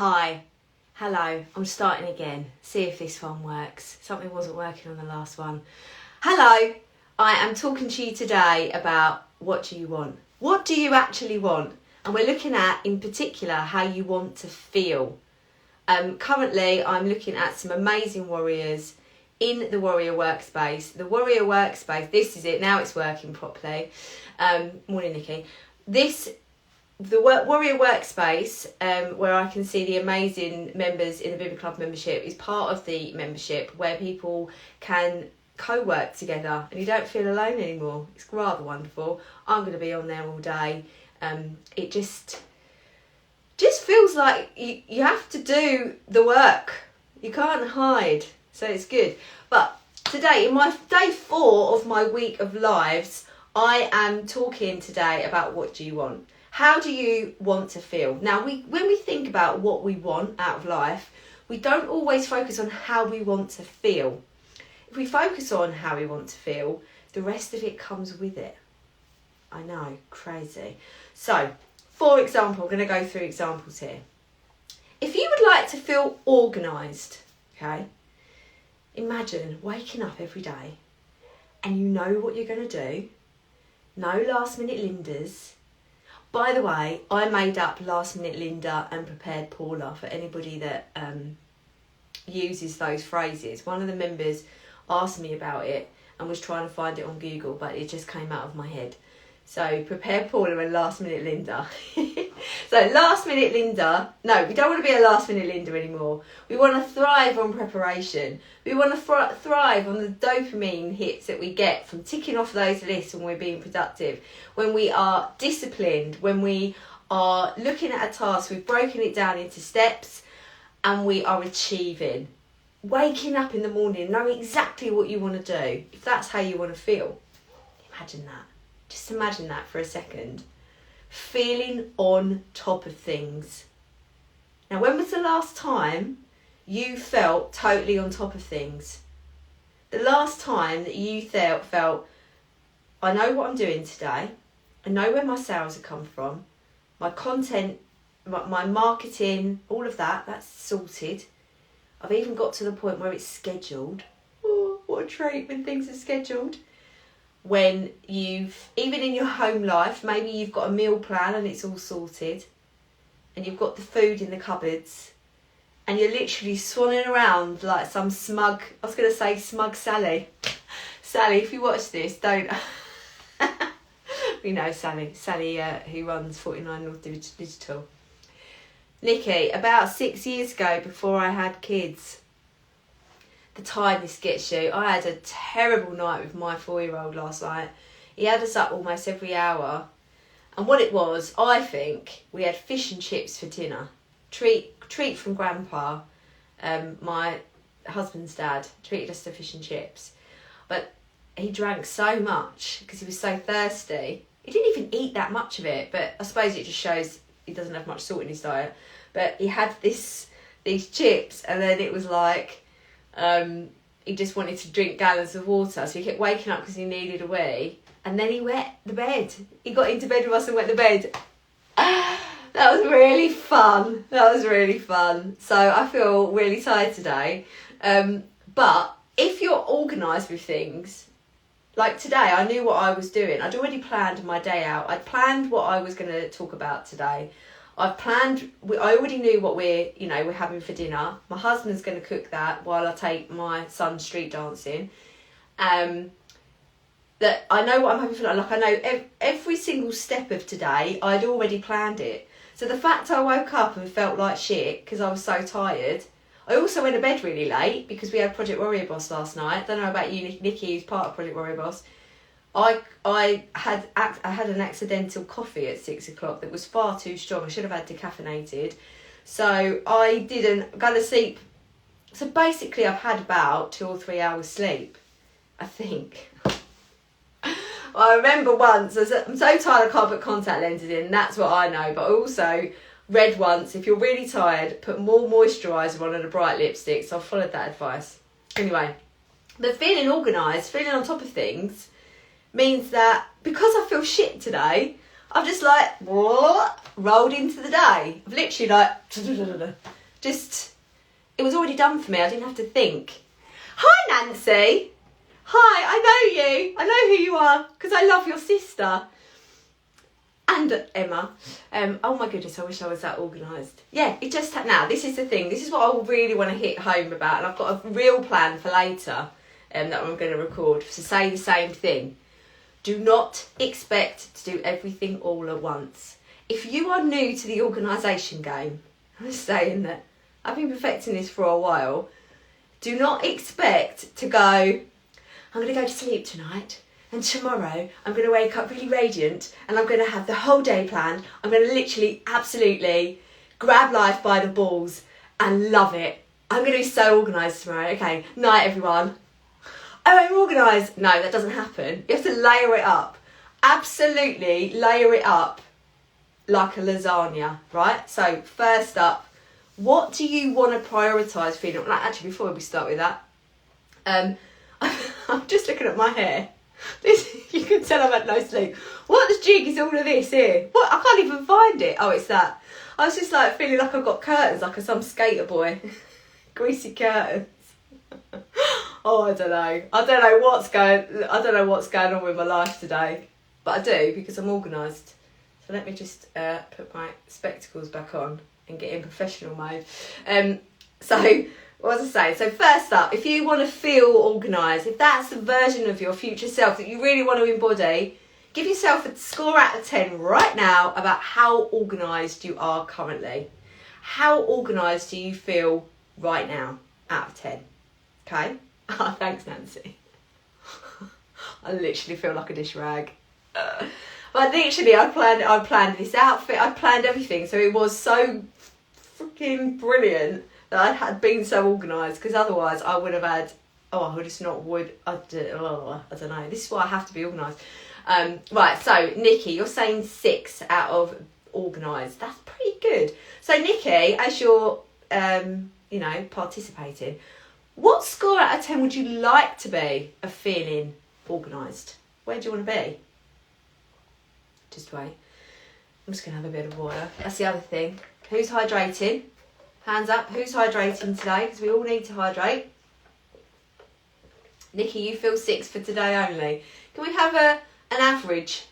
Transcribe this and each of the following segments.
Hi, hello, I'm starting again. See if this one works. Something wasn't working on the last one. Hello, I am talking to you today about what do you want? What do you actually want? And we're looking at, in particular, how you want to feel. Currently, I'm looking at some amazing warriors in the warrior workspace. The warrior workspace, this is it, now it's working properly. Morning, Nikki. The warrior workspace, where I can see the amazing members in the Bibbid Club membership, is part of the membership where people can co-work together and you don't feel alone anymore. It's rather wonderful. I'm going to be on there all day. It just feels like you have to do the work. You can't hide, so it's good. But today, in my day 4 of my week of lives, I am talking today about what do you want? How do you want to feel? Now, when we think about what we want out of life, we don't always focus on how we want to feel. If we focus on how we want to feel, the rest of it comes with it. I know, crazy. So, for example, I'm going to go through examples here. If you would like to feel organised, okay, imagine waking up every day and you know what you're going to do. No last minute Lindas. By the way, I made up last minute Linda and prepared Paula for anybody that uses those phrases. One of the members asked me about it and was trying to find it on Google, but it just came out of my head. So prepare Paula and last minute Linda. So last minute Linda, no, we don't want to be a last minute Linda anymore. We want to thrive on preparation. We want to thrive on the dopamine hits that we get from ticking off those lists when we're being productive, when we are disciplined, when we are looking at a task, we've broken it down into steps and we are achieving. Waking up in the morning, knowing exactly what you want to do, if that's how you want to feel. Imagine that. Just imagine that for a second. Feeling on top of things. Now, when was the last time you felt totally on top of things? The last time that you felt, I know what I'm doing today. I know where my sales have come from. My content, my marketing, all of that, that's sorted. I've even got to the point where it's scheduled. Oh, what a treat when things are scheduled. When you've, even in your home life, maybe you've got a meal plan and it's all sorted and you've got the food in the cupboards and you're literally swanning around like some smug, I was going to say smug Sally. Sally, if you watch this, don't. We know Sally, who runs 49 North Digital. Nikki, about 6 years ago, before I had kids, the tiredness gets you. I had a terrible night with my 4-year-old last night. He had us up almost every hour. And what it was, I think, we had fish and chips for dinner. Treat from Grandpa, my husband's dad, treated us to fish and chips. But he drank so much because he was so thirsty. He didn't even eat that much of it, but I suppose it just shows he doesn't have much salt in his diet. But he had these chips and then it was like, he just wanted to drink gallons of water, so he kept waking up because he needed a wee, and then he wet the bed. He got into bed with us and wet the bed. That was really fun. So I feel really tired today. But if you're organised with things, like today, I knew what I was doing. I'd already planned my day out. I'd planned what I was going to talk about today. I already knew what we're having for dinner. My husband's going to cook that while I take my son street dancing. That I know what I'm having for lunch. Like I know every single step of today, I'd already planned it. So the fact I woke up and felt like shit because I was so tired. I also went to bed really late because we had Project Warrior Boss last night. I don't know about you, Nikki, who's part of Project Warrior Boss. I had an accidental coffee at 6 o'clock that was far too strong. I should have had decaffeinated. So I didn't go to sleep. So basically I've had about 2 or 3 hours sleep, I think. I remember once, I'm so tired I can't put contact lenses in, that's what I know. But I also read once, if you're really tired, put more moisturiser on and a bright lipstick. So I followed that advice. Anyway, but feeling organised, feeling on top of things, means that because I feel shit today, I've just rolled into the day. I've literally it was already done for me. I didn't have to think. Hi, Nancy. Hi, I know you. I know who you are because I love your sister. And Emma. Oh my goodness, I wish I was that organised. Yeah, it just now. This is the thing. This is what I really want to hit home about, and I've got a real plan for later that I'm going to record to say the same thing. Do not expect to do everything all at once. If you are new to the organisation game, I'm saying that I've been perfecting this for a while. Do not expect to go, I'm going to go to sleep tonight. And tomorrow I'm going to wake up really radiant and I'm going to have the whole day planned. I'm going to literally, absolutely grab life by the balls and love it. I'm going to be so organised tomorrow. Okay, night everyone. Oh, I'm organised. No, that doesn't happen. You have to layer it up. Absolutely layer it up like a lasagna, right? So first up, what do you want to prioritise for you? Actually, before we start with that, I'm just looking at my hair. You can tell I've had no sleep. What the jig is all of this here? What? I can't even find it. Oh, it's that. I was just like feeling like I've got curtains, like some skater boy. Greasy curtains. Oh, I don't know. I don't know what's going on with my life today, but I do because I'm organised. So let me just put my spectacles back on and get in professional mode. So. What was I saying? So first up, if you want to feel organised, if that's the version of your future self that you really want to embody, give yourself a score out of 10 right now about how organised you are currently. How organised do you feel right now out of 10? Okay? Oh, thanks, Nancy. I literally feel like a dish rag. But literally, I planned this outfit, I planned everything, so it was so freaking brilliant that I had been so organised, because otherwise I would have had, I don't know. This is why I have to be organised. Right, so Nikki, you're saying 6 out of organised. That's pretty good. So Nikki, as you're, participating, what score out of 10 would you like to be of feeling organised? Where do you want to be? Just wait. I'm just going to have a bit of water. That's the other thing. Who's hydrating? Hands up, who's hydrating today? Because we all need to hydrate. Nikki, you feel 6 for today only. Can we have an average?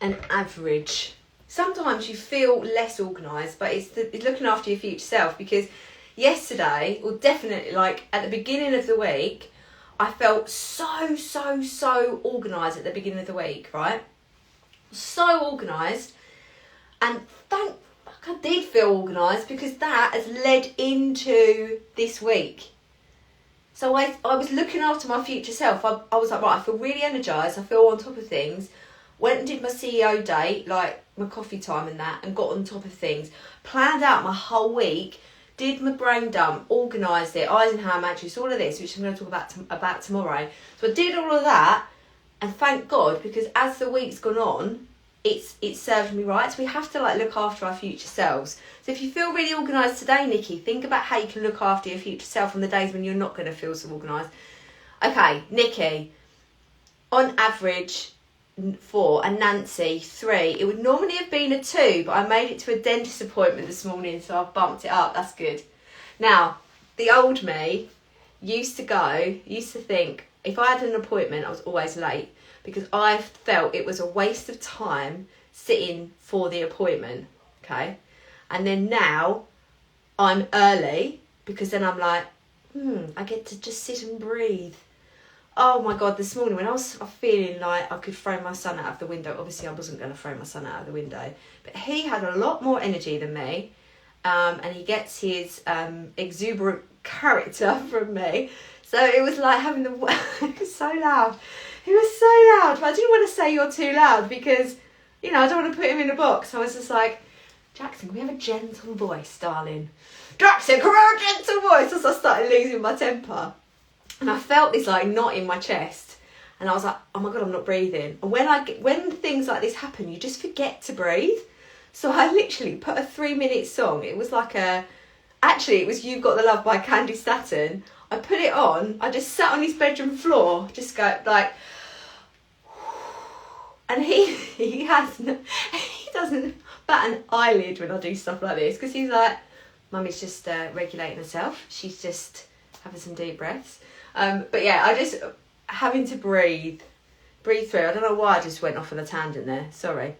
An average. Sometimes you feel less organised, but it's looking after your future self, because yesterday, or definitely like at the beginning of the week, I felt so organised at the beginning of the week, right? So organised, and I did feel organised because that has led into this week. So I was looking after my future self. I was like, right, I feel really energised. I feel on top of things. Went and did my CEO date, like my coffee time and that, and got on top of things. Planned out my whole week. Did my brain dump, organised it, Eisenhower matrix, all of this, which I'm going to talk about tomorrow. So I did all of that, and thank God, because as the week's gone on, it's served me right. So we have to look after our future selves. So if you feel really organised today, Nikki, think about how you can look after your future self on the days when you're not going to feel so organised. Okay, Nikki, on average 4, and Nancy 3. It would normally have been a 2, but I made it to a dentist appointment this morning, so I've bumped it up. That's good. Now, the old me used to think if I had an appointment, I was always late, because I felt it was a waste of time sitting for the appointment, okay? And then now I'm early, because then I'm like, I get to just sit and breathe. Oh my God, this morning when I was feeling like I could throw my son out of the window, obviously I wasn't going to throw my son out of the window, but he had a lot more energy than me, and he gets his exuberant character from me. So it was like having it was so loud. It was so loud, but I didn't want to say you're too loud because, I don't want to put him in a box. I was just like, Jackson, can we have a gentle voice, darling? Jackson, can we have a gentle voice? As I started losing my temper. And I felt this knot in my chest. And I was like, oh my God, I'm not breathing. And when things like this happen, you just forget to breathe. So I literally put a 3-minute song. It was it was You've Got the Love by Candy Staton. I put it on. I just sat on his bedroom floor, just go and he doesn't bat an eyelid when I do stuff like this, because he's like, Mummy's just regulating herself. She's just having some deep breaths. But yeah, I just having to breathe through. I don't know why I just went off on a tangent there. Sorry.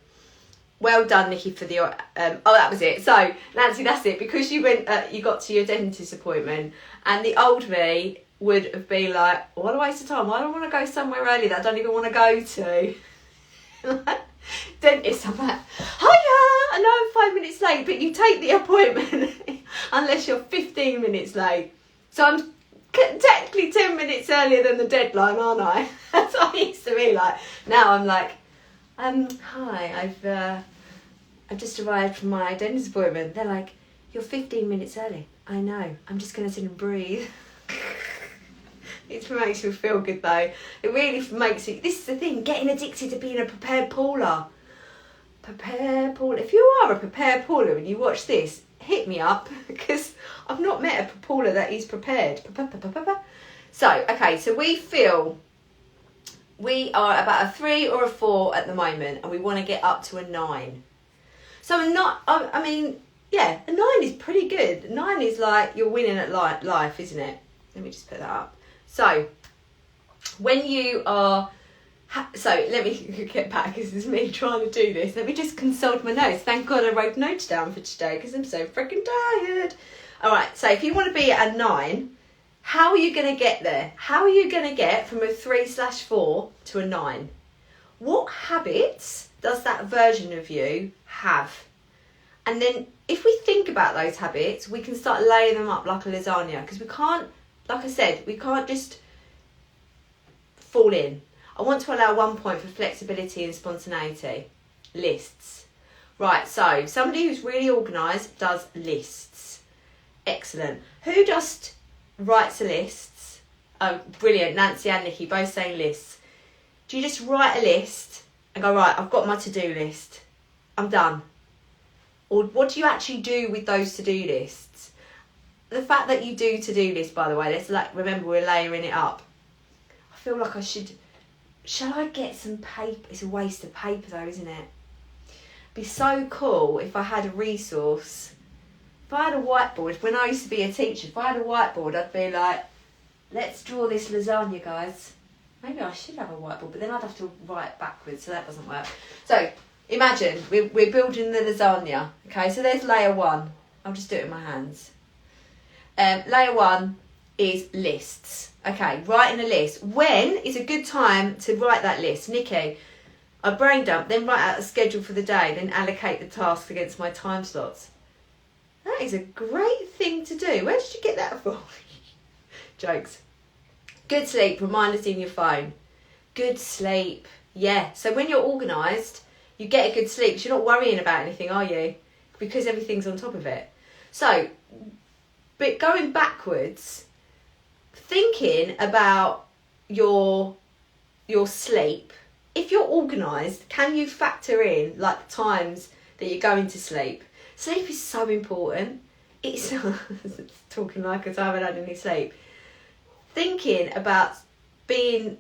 Well done, Nikki, for the oh, that was it. So Nancy, that's it, because you went you got to your dentist appointment, and the old me would have been like, what a waste of time. I don't want to go somewhere early that I don't even want to go to. Dentist, I'm like, hiya, I know I'm 5 minutes late, but you take the appointment unless you're 15 minutes late. So I'm technically 10 minutes earlier than the deadline, aren't I? That's what I used to be like. Now I'm like, hi, I've just arrived from my dentist appointment. They're like, you're 15 minutes early. I know, I'm just going to sit and breathe. It makes me feel good though. It really makes you, this is the thing, getting addicted to being a prepared pooler. Prepared pooler. If you are a prepared pooler and you watch this, hit me up, because I've not met a pooler that is prepared. So, okay, so we feel we are about a 3 or a 4 at the moment, and we want to get up to a 9. So I mean, yeah, a 9 is pretty good. 9 is like you're winning at life, isn't it? Let me just put that up. So, when you are... So, let me get back, because it's me trying to do this. Let me just consult my notes. Thank God I wrote notes down for today, because I'm so freaking tired. All right, so if you want to be at a 9, how are you going to get there? How are you going to get from a 3/4 to a 9? What habits does that version of you have? And then if we think about those habits, we can start laying them up like a lasagna, because we can't, like I said, we can't just fall in. I want to allow 1 point for flexibility and spontaneity. Lists. Right, so somebody who's really organised does lists. Excellent. Who just writes a list? Oh, brilliant. Nancy and Nikki both saying lists. Do you just write a list and go, right, I've got my to-do list. I'm done. Or what do you actually do with those to-do lists? The fact that you do to-do lists, by the way, let's remember we're layering it up. I feel like I should... Shall I get some paper? It's a waste of paper though, isn't it? It'd be so cool if I had a resource. If I had a whiteboard, when I used to be a teacher, if I had a whiteboard, I'd be like, let's draw this lasagna, guys. Maybe I should have a whiteboard, but then I'd have to write backwards, so that doesn't work. So, imagine we're building the lasagna. Okay, so there's layer 1. I'll just do it in my hands. Layer 1 is lists. Okay, writing a list. When is a good time to write that list? Nikki, I brain dump, then write out a schedule for the day, then allocate the tasks against my time slots. That is a great thing to do. Where did you get that from? Jokes. Good sleep, reminders in your phone. Good sleep. Yeah, so when you're organised, you get a good sleep, because you're not worrying about anything, are you? Because everything's on top of it. So, but going backwards, thinking about your sleep. If you're organised, can you factor in like the times that you're going to sleep? Sleep is so important. It's talking like as I haven't had any sleep. Thinking about being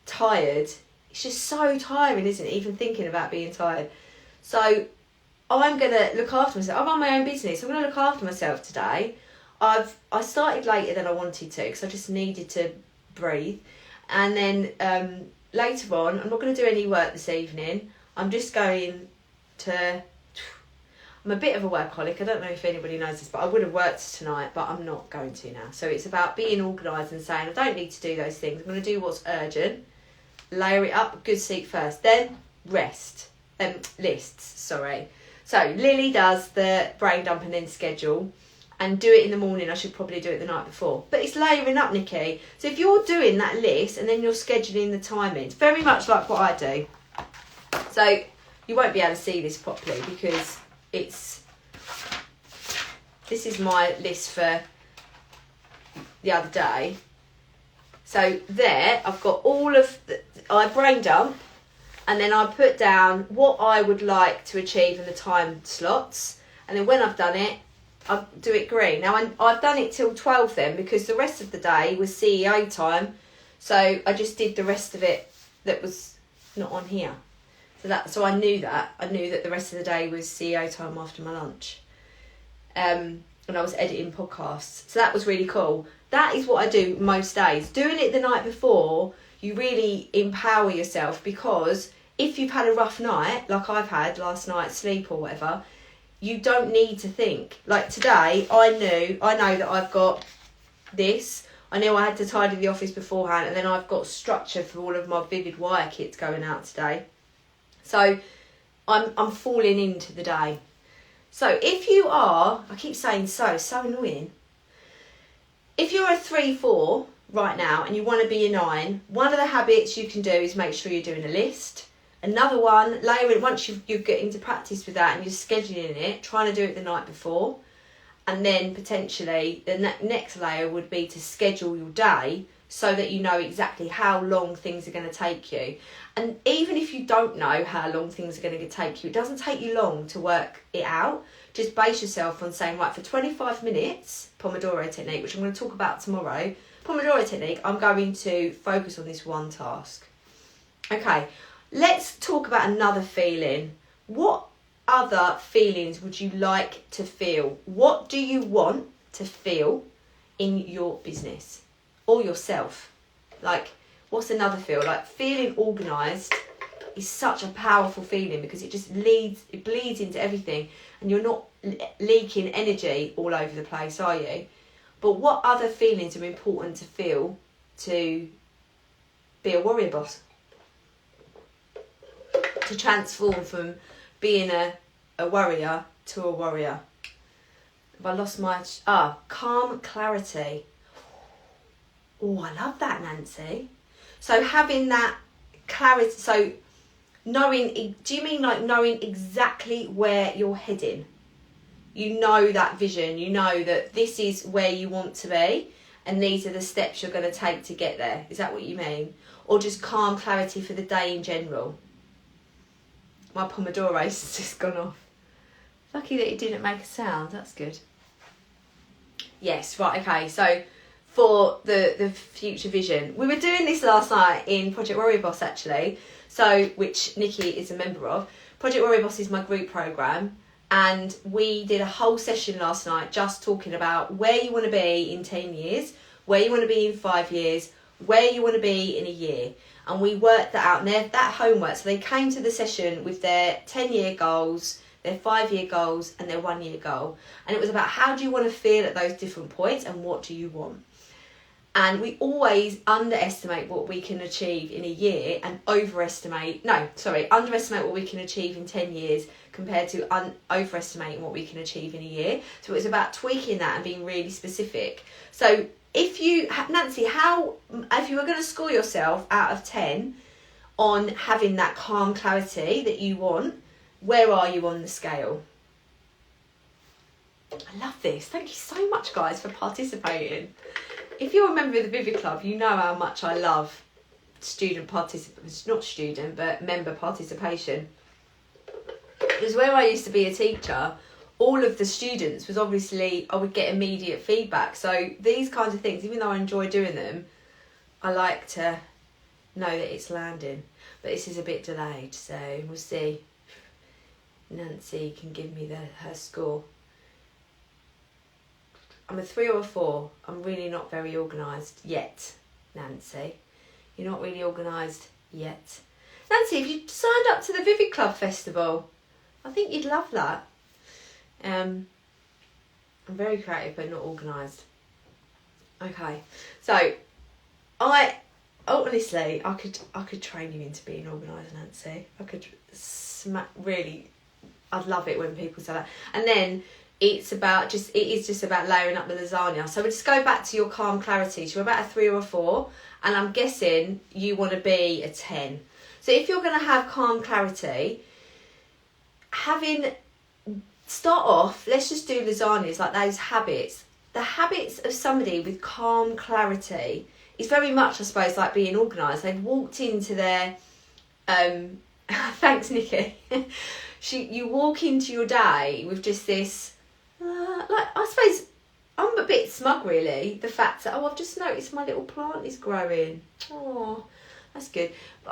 tired, it's just so tiring, isn't it? Even thinking about being tired. So I'm gonna look after myself. I'm on my own business. I'm gonna look after myself today. I started later than I wanted to, because I just needed to breathe. And then later on, I'm not going to do any work this evening. I'm just going to... I'm a bit of a workaholic. I don't know if anybody knows this, but I would have worked tonight, but I'm not going to now. So it's about being organised and saying, I don't need to do those things. I'm going to do what's urgent. Layer it up, good sleep first. Then rest. Lists, sorry. So Lily does the brain dump and then schedule. And do it in the morning. I should probably do it the night before. But it's layering up, Nikki. So if you're doing that list and then you're scheduling the timings, very much like what I do. So you won't be able to see this properly, because this is my list for the other day. So there, I've got all of I brain dump, and then I put down what I would like to achieve in the time slots. And then when I've done it, I'll do it green. Now, I've done it till 12 then, because the rest of the day was CEO time. So I just did the rest of it that was not on here. So I knew that. I knew that the rest of the day was CEO time after my lunch. And I was editing podcasts. So that was really cool. That is what I do most days. Doing it the night before, you really empower yourself, because if you've had a rough night, like I've had last night, sleep or whatever, you don't need to think. Like today, I know that I've got this. I knew I had to tidy the office beforehand, and then I've got structure for all of my vivid wire kits going out today. So I'm falling into the day. So if you are, I keep saying so annoying. If you're a 3-4 right now and you want to be a 9, one of the habits you can do is make sure you're doing a list. Another one, layer it once you're getting to practice with that and you're scheduling it, trying to do it the night before. And then potentially the next layer would be to schedule your day so that you know exactly how long things are going to take you. And even if you don't know how long things are going to take you, it doesn't take you long to work it out. Just base yourself on saying, right, for 25 minutes, Pomodoro technique, which I'm going to talk about tomorrow, Pomodoro technique, I'm going to focus on this one task. Okay, let's talk about another feeling. What other feelings would you like to feel? What do you want to feel in your business or yourself? Like, what's another feel? Like, feeling organised is such a powerful feeling because it just bleeds into everything, and you're not leaking energy all over the place, are you? But what other feelings are important to feel to be a warrior boss? To transform from being a warrior to a warrior. Have I lost my... calm clarity. Oh, I love that, Nancy. So having that clarity, so knowing, do you mean like knowing exactly where you're heading? You know that vision, you know that this is where you want to be and these are the steps you're going to take to get there. Is that what you mean? Or just calm clarity for the day in general? My Pomodoro has just gone off. Lucky that it didn't make a sound, that's good. Yes, right, okay, so for the future vision. We were doing this last night in Project Warrior Boss actually, so which Nikki is a member of. Project Warrior Boss is my group programme, and we did a whole session last night just talking about where you want to be in 10 years, where you want to be in 5 years, where you want to be in a year. And we worked that out, and that homework, so they came to the session with their 10-year goals, their 5-year goals and their 1-year goal. And it was about how do you want to feel at those different points and what do you want? And we always underestimate what we can achieve in a year and underestimate what we can achieve in 10 years compared to overestimating what we can achieve in a year. So it was about tweaking that and being really specific. So if you, Nancy, if you were going to score yourself out of 10 on having that calm clarity that you want, where are you on the scale? I love this. Thank you so much, guys, for participating. If you're a member of the Vivid Club, you know how much I love member participation. Because where I used to be a teacher, all of the students was obviously, I would get immediate feedback. So these kinds of things, even though I enjoy doing them, I like to know that it's landing. But this is a bit delayed, so we'll see. Nancy can give me her score. I'm a 3 or a 4. I'm really not very organised yet, Nancy. You're not really organised yet. Nancy, if you signed up to the Vivid Club Festival, I think you'd love that. I'm very creative but not organised. Okay, so honestly, I could train you into being organised, Nancy. I could I'd love it when people say that. And then it is just about layering up the lasagna. So we'll just go back to your calm clarity. So you're about a 3 or a 4, and I'm guessing you want to be a 10. So if you're going to have calm clarity, start off, let's just do lasagnas, like those habits. The habits of somebody with calm clarity is very much, I suppose, like being organised. They've walked into their thanks, Nikki. You walk into your day with just this, I suppose I'm a bit smug really, the fact that, I've just noticed my little plant is growing. Oh, that's good. But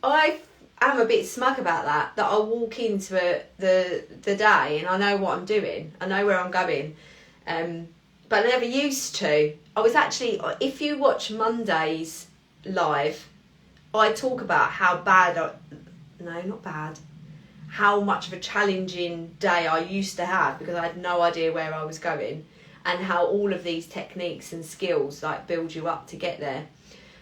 I am a bit smug about that I walk into the day and I know what I'm doing. I know where I'm going. But I never used to. I was actually, if you watch Monday's live, I talk about how how much of a challenging day I used to have because I had no idea where I was going, and how all of these techniques and skills like build you up to get there.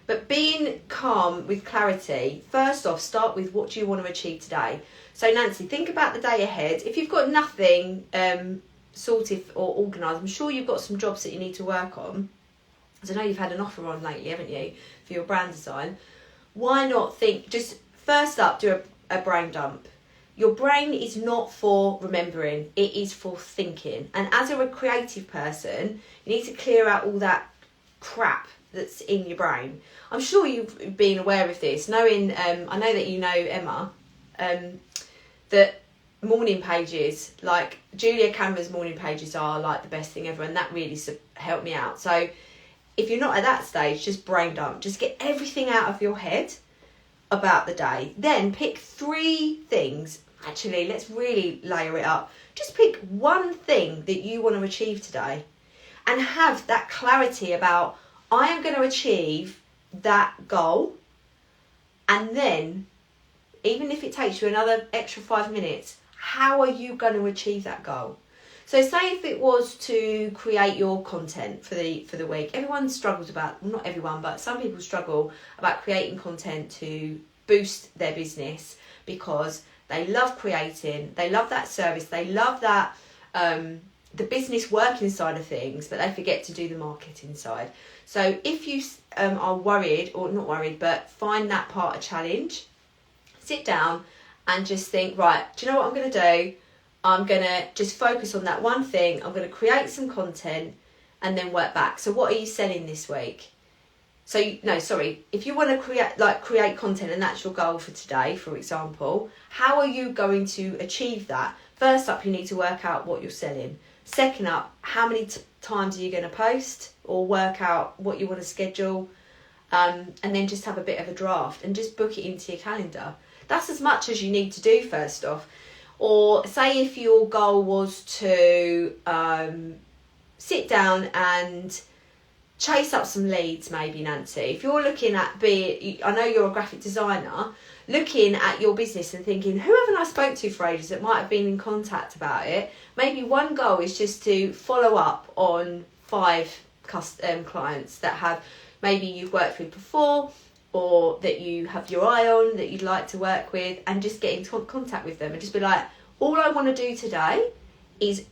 But being calm with clarity, first off, start with what do you want to achieve today. So Nancy, think about the day ahead. If you've got nothing sorted or organised, I'm sure you've got some jobs that you need to work on. As I know you've had an offer on lately, haven't you, for your brand design. Why not think, just first up, do a brain dump. Your brain is not for remembering, it is for thinking. And as a creative person, you need to clear out all that crap that's in your brain. I'm sure you've been aware of this, knowing, I know that you know Emma, that morning pages, like Julia Cameron's morning pages are like the best thing ever, and that really helped me out. So if you're not at that stage, just brain dump. Just get everything out of your head about the day. Then pick 3 things. Actually, let's really layer it up. Just pick one thing that you want to achieve today and have that clarity about, I am going to achieve that goal. And then, even if it takes you another extra 5 minutes, how are you going to achieve that goal? So say if it was to create your content for the week. Everyone struggles about, well, not everyone, but some people struggle about creating content to boost their business because they love creating, they love that service, they love that the business working side of things, but they forget to do the marketing side. So if you are worried, or not worried, but find that part a challenge, sit down and just think, right, do you know what I'm going to do? I'm going to just focus on that one thing. I'm going to create some content and then work back. So what are you selling this week? So, if you want to create content and that's your goal for today, for example, how are you going to achieve that? First up, you need to work out what you're selling. Second up, how many times are you going to post, or work out what you want to schedule, and then just have a bit of a draft and just book it into your calendar. That's as much as you need to do first off. Or say if your goal was to sit down and chase up some leads, maybe, Nancy. If you're looking at, I know you're a graphic designer, looking at your business and thinking, who haven't I spoke to for ages that might have been in contact about it? Maybe one goal is just to follow up on 5 clients that have maybe you've worked with before, or that you have your eye on, that you'd like to work with, and just get into contact with them and just be like, all I want to do today is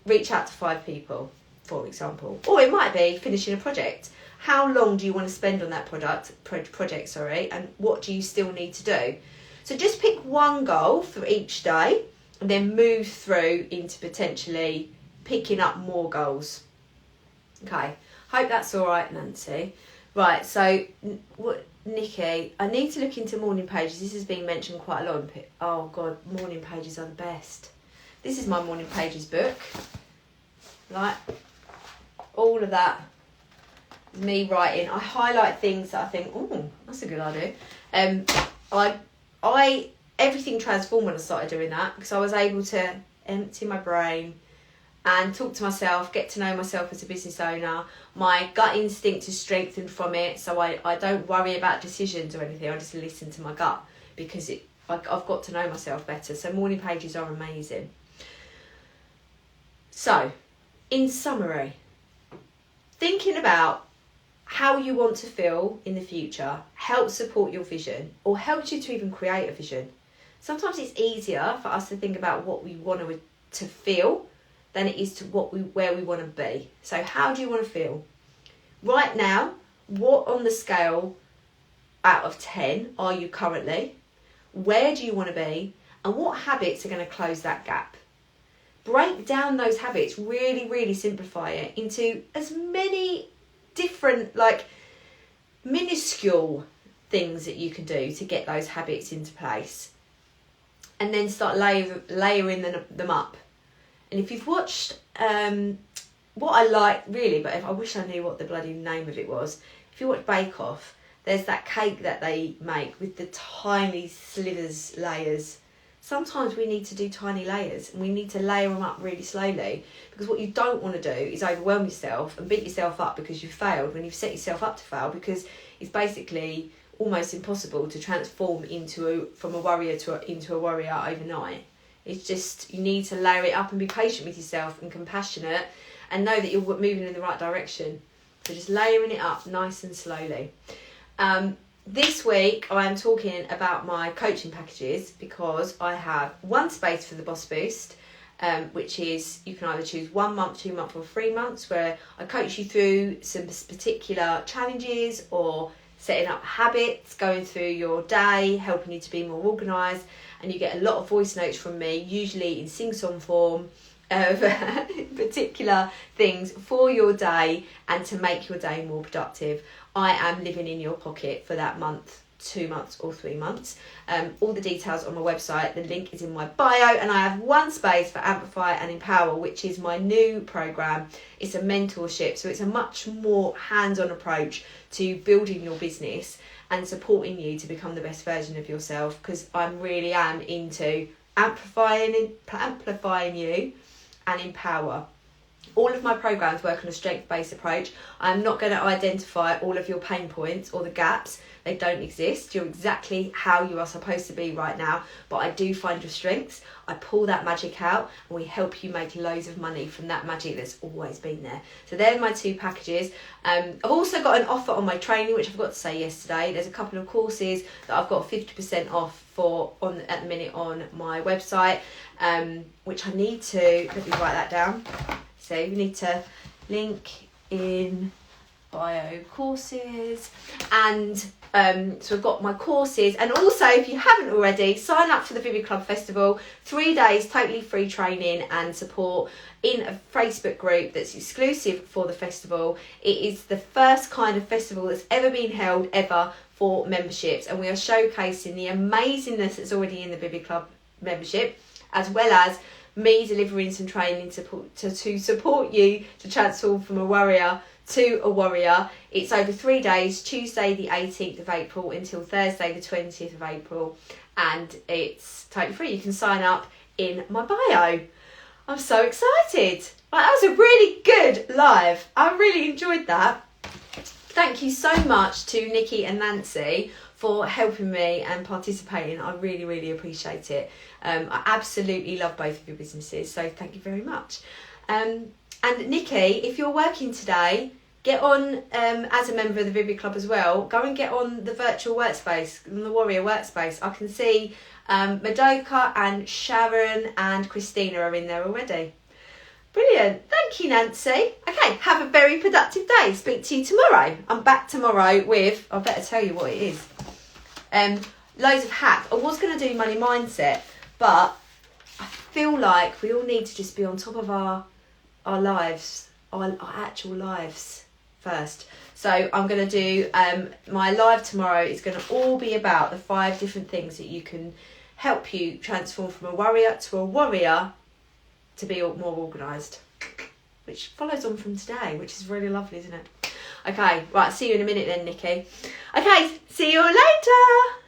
reach out to 5 people, for example. Or it might be finishing a project. How long do you want to spend on that project, and what do you still need to do? So just pick one goal for each day and then move through into potentially picking up more goals. Okay, hope that's all right, Nancy. Right, so Nikki, I need to look into morning pages. This has been mentioned quite a lot. Oh God, morning pages are the best. This is my morning pages book. Like, all of that is me writing. I highlight things that I think, oh, that's a good idea. Everything transformed when I started doing that, because I was able to empty my brain and talk to myself, get to know myself as a business owner. My gut instinct is strengthened from it, so I don't worry about decisions or anything. I just listen to my gut, because I've got to know myself better. So morning pages are amazing. So, in summary, thinking about how you want to feel in the future helps support your vision, or helps you to even create a vision. Sometimes it's easier for us to think about what we want to feel than it is to where we want to be. So how do you want to feel? Right now, what on the scale out of 10 are you currently? Where do you want to be? And what habits are going to close that gap? Break down those habits, really, really simplify it into as many different, minuscule things that you can do to get those habits into place. And then start layering them up. And if you've watched, what I like really, but I wish I knew what the bloody name of it was. If you watch Bake Off, there's that cake that they make with the tiny slivers layers. Sometimes we need to do tiny layers, and we need to layer them up really slowly, because what you don't want to do is overwhelm yourself and beat yourself up because you failed when you've set yourself up to fail, because it's basically almost impossible to transform from a warrior into a warrior overnight. It's just, you need to layer it up and be patient with yourself and compassionate and know that you're moving in the right direction. So just layering it up nice and slowly. This week I am talking about my coaching packages, because I have one space for the Boss Boost, which is, you can either choose 1 month, 2 months or 3 months, where I coach you through some particular challenges or setting up habits, going through your day, helping you to be more organised, and you get a lot of voice notes from me, usually in sing-song form, of particular things for your day and to make your day more productive. I am living in your pocket for that month, 2 months or 3 months. All the details on my website, the link is in my bio, and I have one space for Amplify and Empower, which is my new programme. It's a mentorship, so it's a much more hands-on approach to building your business and supporting you to become the best version of yourself, because I really am into amplifying you and empower. All of my programs work on a strength-based approach. I'm not going to identify all of your pain points or the gaps. They don't exist. You're exactly how you are supposed to be right now, but I do find your strengths. I pull that magic out, and we help you make loads of money from that magic that's always been there. So they're my 2 packages. I've also got an offer on my training, which I forgot to say yesterday. There's a couple of courses that I've got 50% off at the minute on my website, which I need to, let me write that down. So we need to link in bio courses, and so I've got my courses, and also, if you haven't already, sign up for the Vivid Club Festival. 3 days totally free training and support in a Facebook group that's exclusive for the festival. It is the first kind of festival that's ever been held ever for memberships, and we are showcasing the amazingness that's already in the Vivid Club membership, as well as me delivering some training to support you to transform from a warrior to a warrior. It's over 3 days, Tuesday the 18th of April until Thursday the 20th of April, and it's totally free. You can sign up in my bio. I'm so excited. That was a really good live. I really enjoyed that. Thank you so much to Nikki and Nancy for helping me and participating. I really, really appreciate it. I absolutely love both of your businesses, so thank you very much. And Nikki, if you're working today, get on as a member of the Vivid Club as well. Go and get on the virtual workspace, the Warrior workspace. I can see Madoka and Sharon and Christina are in there already. Brilliant. Thank you, Nancy. Okay, have a very productive day. Speak to you tomorrow. I'm back tomorrow with, I better tell you what it is. Loads of hacks. I was going to do money mindset, but I feel like we all need to just be on top of our lives, our actual lives first. So I'm going to do my live tomorrow. Is going to all be about the 5 different things that you can help you transform from a warrior to a warrior to be more organised, which follows on from today, which is really lovely, isn't it? Okay, right, see you in a minute then, Nikki. Okay, see you later.